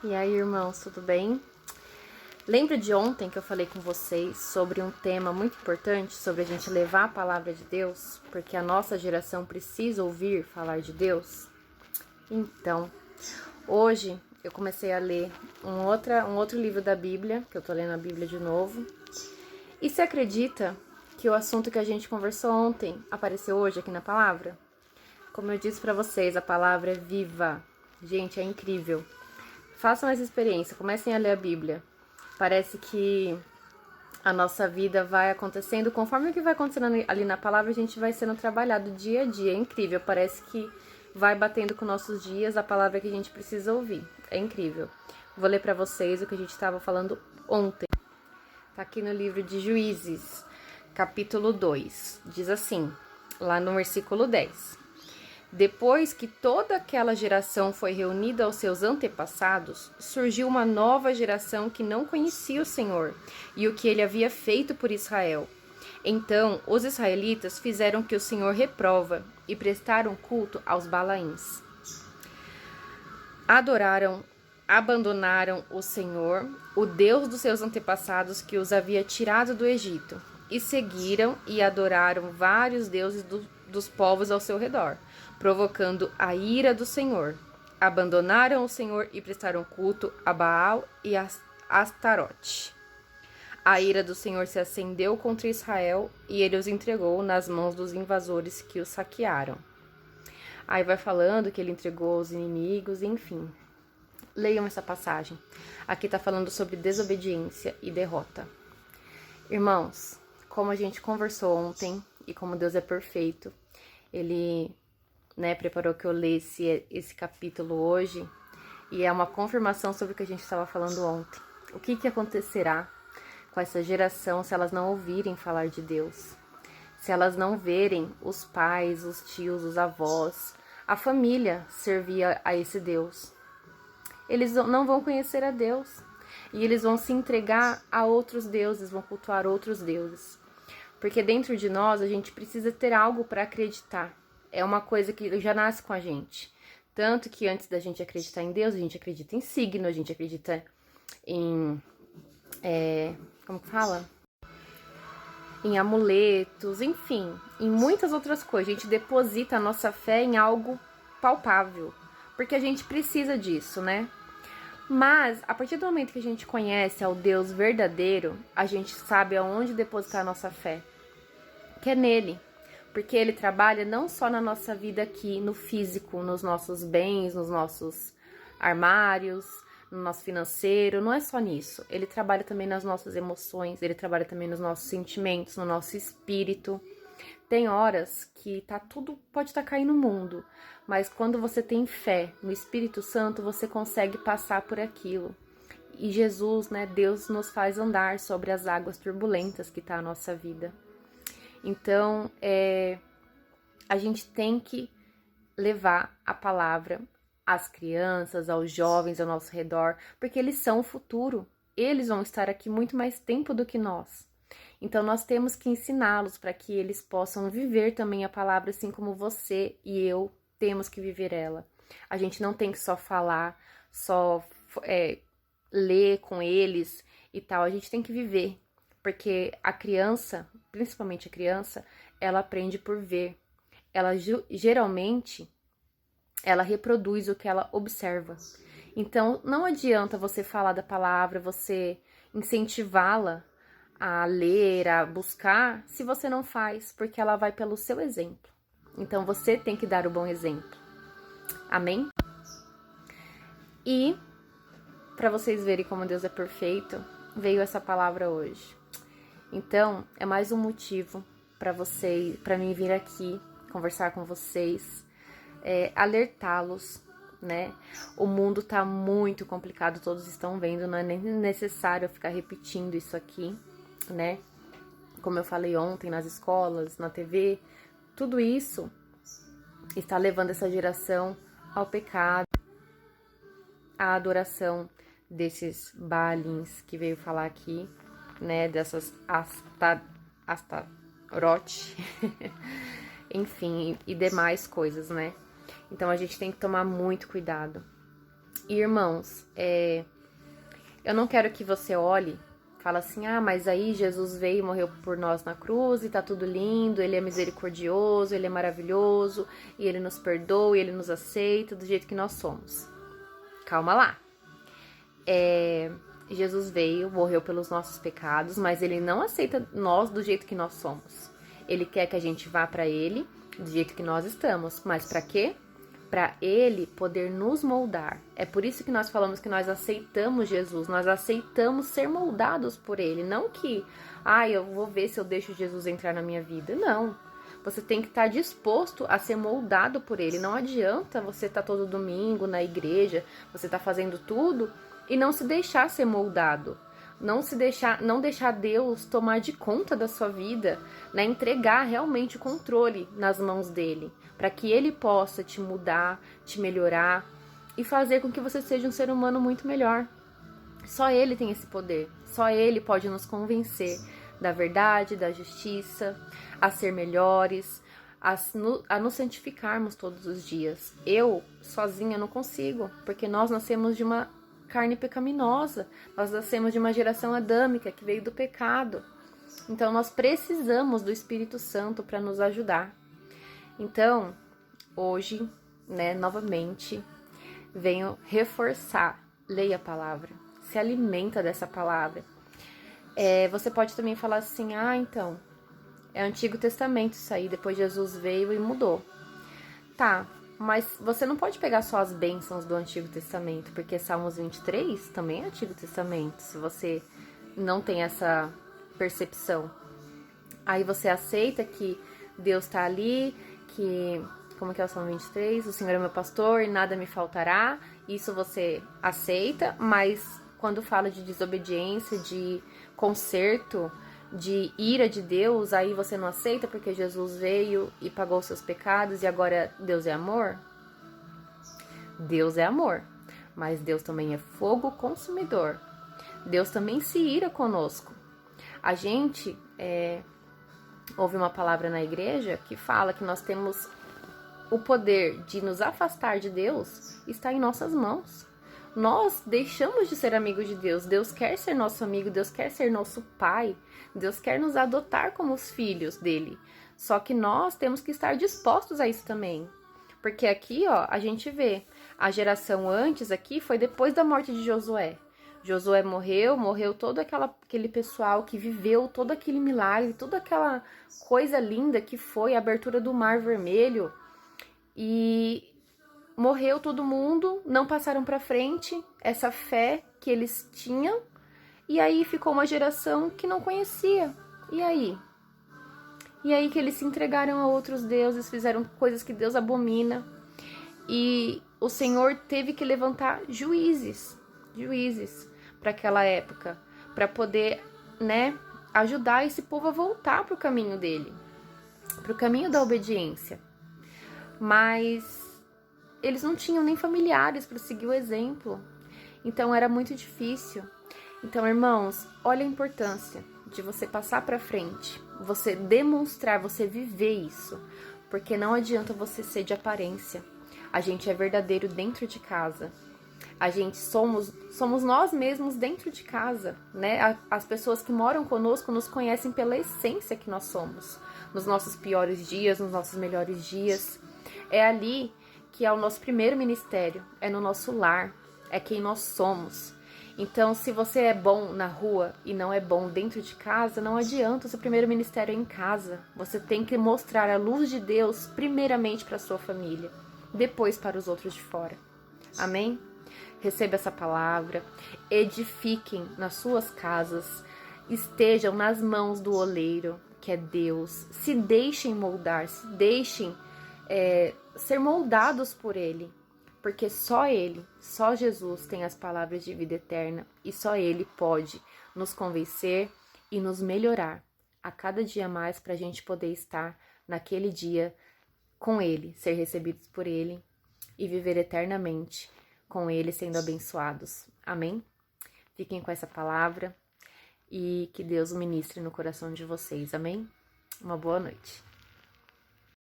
E aí, irmãos, tudo bem? Lembra de ontem que eu falei com vocês sobre um tema muito importante, sobre a gente levar a palavra de Deus, porque a nossa geração precisa ouvir falar de Deus? Então, hoje eu comecei a ler um outro livro da Bíblia, que eu tô lendo a Bíblia de novo. E você acredita que o assunto que a gente conversou ontem apareceu hoje aqui na palavra? Como eu disse pra vocês, a palavra é viva. Gente, é incrível. Façam essa experiência, comecem a ler a Bíblia. Parece que a nossa vida vai acontecendo, conforme o que vai acontecendo ali na palavra, a gente vai sendo trabalhado dia a dia. É incrível, parece que vai batendo com nossos dias a palavra que a gente precisa ouvir. É incrível. Vou ler pra vocês o que a gente estava falando ontem. Tá aqui no livro de Juízes, capítulo 2. Diz assim, lá no versículo 10. Depois que toda aquela geração foi reunida aos seus antepassados, surgiu uma nova geração que não conhecia o Senhor e o que ele havia feito por Israel. Então, os israelitas fizeram o que o Senhor reprova e prestaram culto aos Balaíns. Abandonaram o Senhor, o Deus dos seus antepassados que os havia tirado do Egito, e seguiram e adoraram vários deuses dos povos ao seu redor, provocando a ira do Senhor. Abandonaram o Senhor e prestaram culto a Baal e a Astarote. A ira do Senhor se acendeu contra Israel e ele os entregou nas mãos dos invasores que os saquearam. Aí vai falando que ele entregou os inimigos, enfim. Leiam essa passagem. Aqui está falando sobre desobediência e derrota. Irmãos, como a gente conversou ontem e como Deus é perfeito, Ele preparou que eu lesse esse capítulo hoje e é uma confirmação sobre o que a gente estava falando ontem. O que acontecerá com essa geração se elas não ouvirem falar de Deus? Se elas não verem os pais, os tios, os avós, a família servir a esse Deus? Eles não vão conhecer a Deus. E eles vão se entregar a outros deuses, vão cultuar outros deuses. Porque dentro de nós, a gente precisa ter algo para acreditar. É uma coisa que já nasce com a gente. Tanto que antes da gente acreditar em Deus, a gente acredita em signo, a gente acredita em... como que fala? Em amuletos, enfim, em muitas outras coisas. A gente deposita a nossa fé em algo palpável. Porque a gente precisa disso, né? Mas, a partir do momento que a gente conhece ao Deus verdadeiro, a gente sabe aonde depositar a nossa fé. Que é nele. Porque ele trabalha não só na nossa vida aqui, no físico, nos nossos bens, nos nossos armários, no nosso financeiro, não é só nisso. Ele trabalha também nas nossas emoções, ele trabalha também nos nossos sentimentos, no nosso espírito. Tem horas que pode estar caindo no mundo, mas quando você tem fé no Espírito Santo, você consegue passar por aquilo. E Jesus, Deus nos faz andar sobre as águas turbulentas que está a nossa vida. Então, a gente tem que levar a palavra às crianças, aos jovens ao nosso redor, porque eles são o futuro. Eles vão estar aqui muito mais tempo do que nós. Então, nós temos que ensiná-los para que eles possam viver também a palavra, assim como você e eu temos que viver ela. A gente não tem que só falar, só ler com eles e tal. A gente tem que viver, porque a criança, principalmente a criança, ela aprende por ver. Ela geralmente, ela reproduz o que ela observa. Então, não adianta você falar da palavra, você incentivá-la a ler, a buscar, se você não faz, porque ela vai pelo seu exemplo. Então, você tem que dar o bom exemplo. Amém? E, para vocês verem como Deus é perfeito, veio essa palavra hoje. Então, é mais um motivo para mim vir aqui, conversar com vocês, alertá-los, né? O mundo tá muito complicado, todos estão vendo, não é nem necessário eu ficar repetindo isso aqui, né? Como eu falei ontem nas escolas, na TV, tudo isso está levando essa geração ao pecado, à adoração desses Baalins que veio falar aqui, né? Dessas Astarote, enfim, e demais coisas, né? Então a gente tem que tomar muito cuidado. E, irmãos, eu não quero que você olhe, fala assim, mas aí Jesus veio e morreu por nós na cruz e tá tudo lindo, ele é misericordioso, ele é maravilhoso, e ele nos perdoa, e ele nos aceita do jeito que nós somos. Calma lá. Jesus veio, morreu pelos nossos pecados, mas ele não aceita nós do jeito que nós somos. Ele quer que a gente vá para ele do jeito que nós estamos. Mas para quê? Para ele poder nos moldar. É por isso que nós falamos que nós aceitamos Jesus, nós aceitamos ser moldados por ele. Não que, eu vou ver se eu deixo Jesus entrar na minha vida. Não. Você tem que estar disposto a ser moldado por ele. Não adianta você estar todo domingo na igreja, você estar fazendo tudo e não se deixar ser moldado. Não deixar Deus tomar de conta da sua vida, né? Entregar realmente o controle nas mãos dele, para que ele possa te mudar, te melhorar e fazer com que você seja um ser humano muito melhor. Só ele tem esse poder, só ele pode nos convencer da verdade, da justiça, a ser melhores, a nos santificarmos todos os dias. Eu, sozinha, não consigo, porque nós nascemos de uma carne pecaminosa, nós nascemos de uma geração adâmica que veio do pecado. Então nós precisamos do Espírito Santo para nos ajudar. Então, hoje, novamente, venho reforçar, leia a palavra, se alimenta dessa palavra. Você pode também falar assim, então, é Antigo Testamento isso aí, depois Jesus veio e mudou. Tá, mas você não pode pegar só as bênçãos do Antigo Testamento, porque Salmos 23 também é Antigo Testamento, se você não tem essa percepção. Aí você aceita que Deus tá ali, como que é o Salmo 23? O Senhor é meu pastor e nada me faltará. Isso você aceita, mas quando fala de desobediência, de conserto, de ira de Deus, aí você não aceita porque Jesus veio e pagou seus pecados e agora Deus é amor? Deus é amor, mas Deus também é fogo consumidor. Deus também se ira conosco. A gente ouve uma palavra na igreja que fala que nós temos o poder de nos afastar de Deus, está em nossas mãos. Nós deixamos de ser amigos de Deus. Deus quer ser nosso amigo, Deus quer ser nosso pai, Deus quer nos adotar como os filhos dele. Só que nós temos que estar dispostos a isso também. Porque aqui, a gente vê, a geração antes aqui foi depois da morte de Josué. Josué morreu todo aquele pessoal que viveu todo aquele milagre, toda aquela coisa linda que foi a abertura do Mar Vermelho. E morreu todo mundo, não passaram para frente essa fé que eles tinham, e aí ficou uma geração que não conhecia. E aí? E aí que eles se entregaram a outros deuses, fizeram coisas que Deus abomina, e o Senhor teve que levantar juízes para aquela época, para poder, ajudar esse povo a voltar para o caminho dele, para o caminho da obediência. Mas eles não tinham nem familiares para seguir o exemplo. Então era muito difícil. Então, irmãos, olha a importância de você passar para frente, você demonstrar, você viver isso. Porque não adianta você ser de aparência. A gente é verdadeiro dentro de casa. A gente somos nós mesmos dentro de casa, né? As pessoas que moram conosco nos conhecem pela essência que nós somos. Nos nossos piores dias, nos nossos melhores dias. É ali que é o nosso primeiro ministério, é no nosso lar, é quem nós somos. Então, se você é bom na rua e não é bom dentro de casa, não adianta, o seu primeiro ministério é em casa. Você tem que mostrar a luz de Deus primeiramente para a sua família, depois para os outros de fora. Amém? Receba essa palavra, edifiquem nas suas casas, estejam nas mãos do oleiro, que é Deus. Se deixem moldar, se deixem ser moldados por Ele, porque só Ele, só Jesus tem as palavras de vida eterna e só Ele pode nos convencer e nos melhorar a cada dia mais para a gente poder estar naquele dia com Ele, ser recebidos por Ele e viver eternamente com Ele sendo abençoados. Amém? Fiquem com essa palavra e que Deus ministre no coração de vocês. Amém? Uma boa noite.